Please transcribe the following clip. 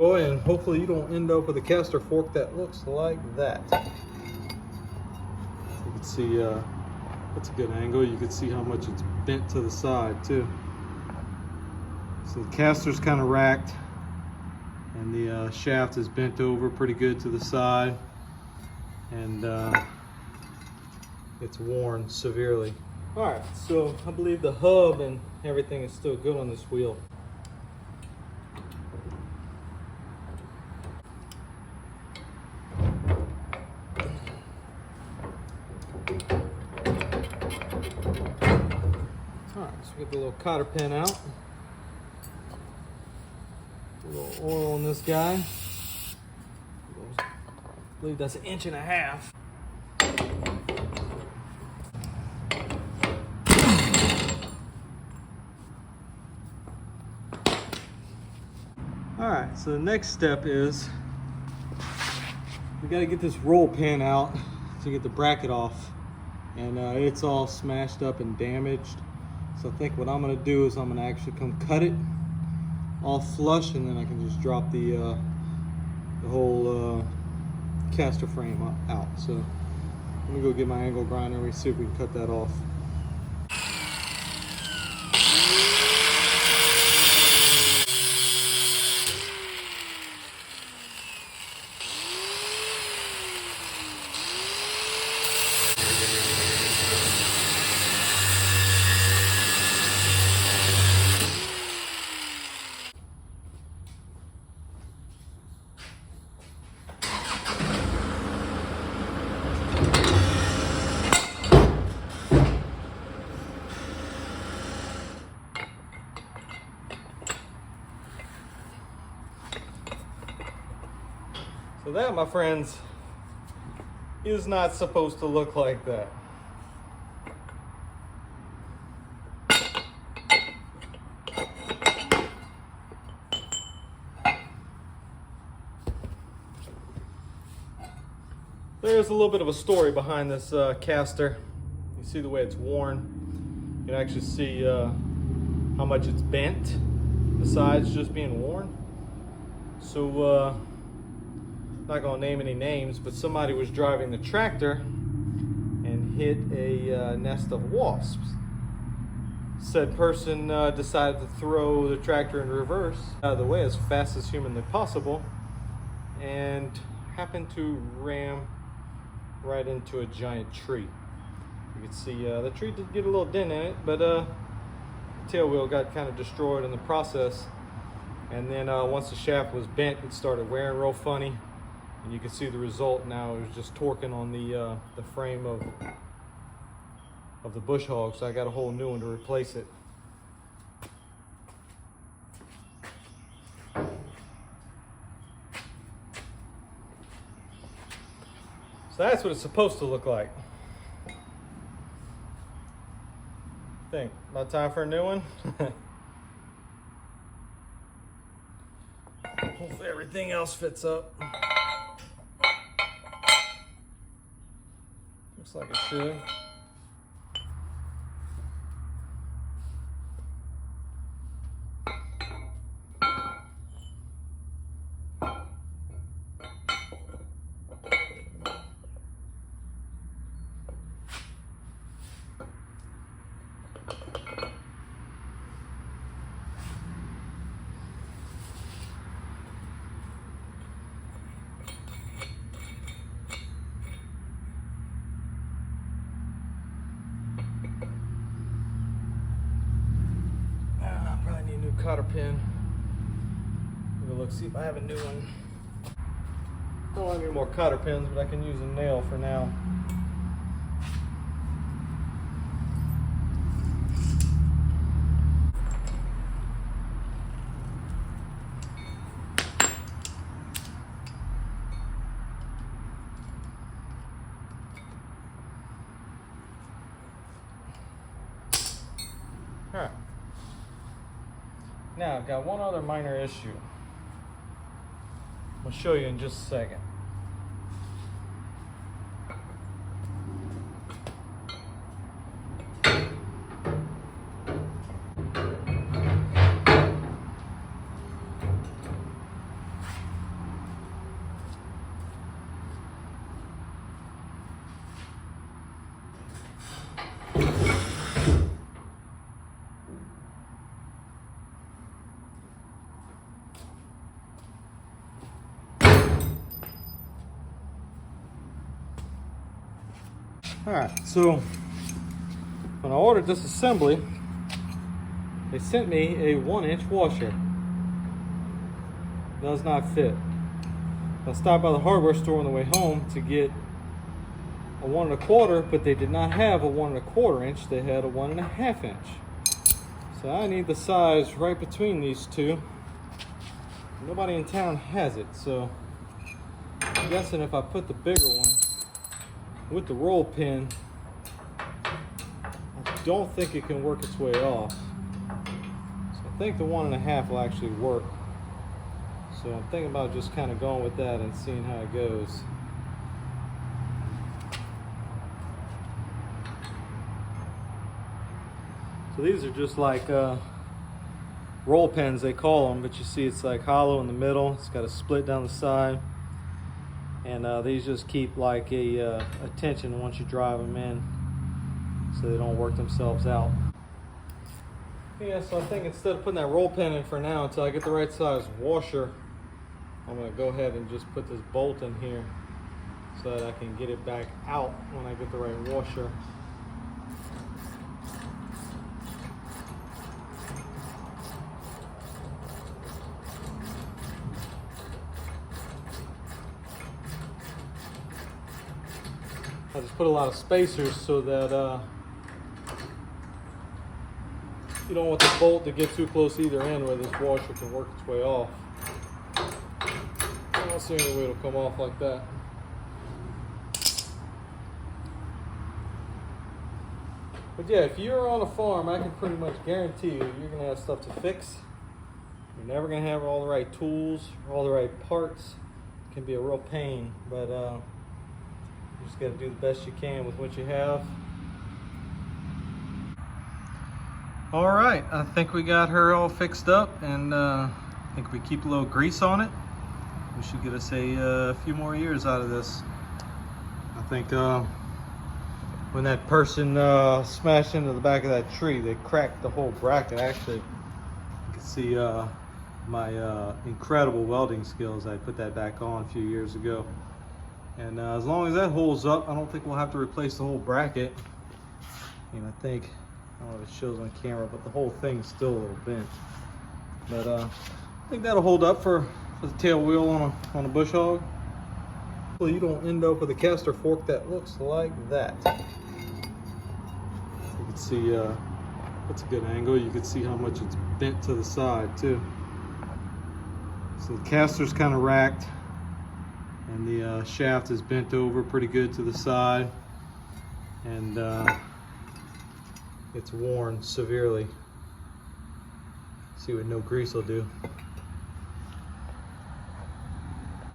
Oh, and hopefully you don't end up with a caster fork that looks like that. You can see that's a good angle. You can see how much it's bent to the side too. So the caster's kind of racked, and the shaft is bent over pretty good to the side, and it's worn severely. All right, so I believe the hub and everything is still good on this wheel. Alright, so we get the little cotter pin out. A little oil on this guy. I believe that's 1.5 inches. Alright, so the next step is we got to get this roll pin out to get the bracket off. And it's all smashed up and damaged. So I think what I'm going to do is I'm going to actually come cut it all flush, and then I can just drop the whole caster frame out. So let me go get my angle grinder and we see if we can cut that off. So that, my friends, is not supposed to look like that. There's a little bit of a story behind this caster. You see the way it's worn. You can actually see how much it's bent besides just being worn. So not gonna name any names, but somebody was driving the tractor and hit a nest of wasps. Said person decided to throw the tractor in reverse out of the way as fast as humanly possible and happened to ram right into a giant tree. You can see the tree did get a little dent in it, but the tail wheel got kind of destroyed in the process. And then once the shaft was bent, it started wearing real funny. And you can see the result now. It was just torquing on the frame of the Bush Hog, so I got a whole new one to replace it. So that's what it's supposed to look like. Think about time for a new one. Hopefully everything else fits up. Looks like it should. Cotter pin. We'll look, see if I have a new one. Don't have any more cotter pins, but I can use a nail for now. All right. Now, I've got one other minor issue. I'll show you in just a second. All right, so when I ordered this assembly, they sent me a 1-inch washer. Does not fit. I stopped by the hardware store on the way home to get a 1 1/4, but they did not have a 1 1/4 inch. They had a 1 1/2 inch. So I need the size right between these two. Nobody in town has it, so I'm guessing if I put the bigger one with the roll pin, I don't think it can work its way off. So I think the 1 1/2 will actually work. So I'm thinking about just kind of going with that and seeing how it goes. So these are just like roll pins, they call them, but you see it's like hollow in the middle. It's got a split down the side. And these just keep like a tension once you drive them in, so they don't work themselves out. Yeah, so I think instead of putting that roll pin in for now until I get the right size washer, I'm gonna go ahead and just put this bolt in here so that I can get it back out when I get the right washer. I just put a lot of spacers so that you don't want the bolt to get too close either end where this washer can work its way off. I don't see any way it'll come off like that. But yeah, if you're on a farm, I can pretty much guarantee you, you're gonna have stuff to fix. You're never gonna have all the right tools, all the right parts. It can be a real pain, but you just gotta do the best you can with what you have. All right, I think we got her all fixed up, and I think if we keep a little grease on it, we should get us a few more years out of this. I think when that person smashed into the back of that tree, they cracked the whole bracket. Actually, you can see my incredible welding skills. I put that back on a few years ago. And as long as that holds up, I don't think we'll have to replace the whole bracket. And I think, I don't know if it shows on camera, but the whole thing's still a little bent. But I think that'll hold up for the tail wheel on a Bush Hog. Well, you don't end up with a caster fork that looks like that. You can see, that's a good angle. You can see how much it's bent to the side too. So the caster's kind of racked, and the shaft is bent over pretty good to the side, and it's worn severely. See what no grease will do.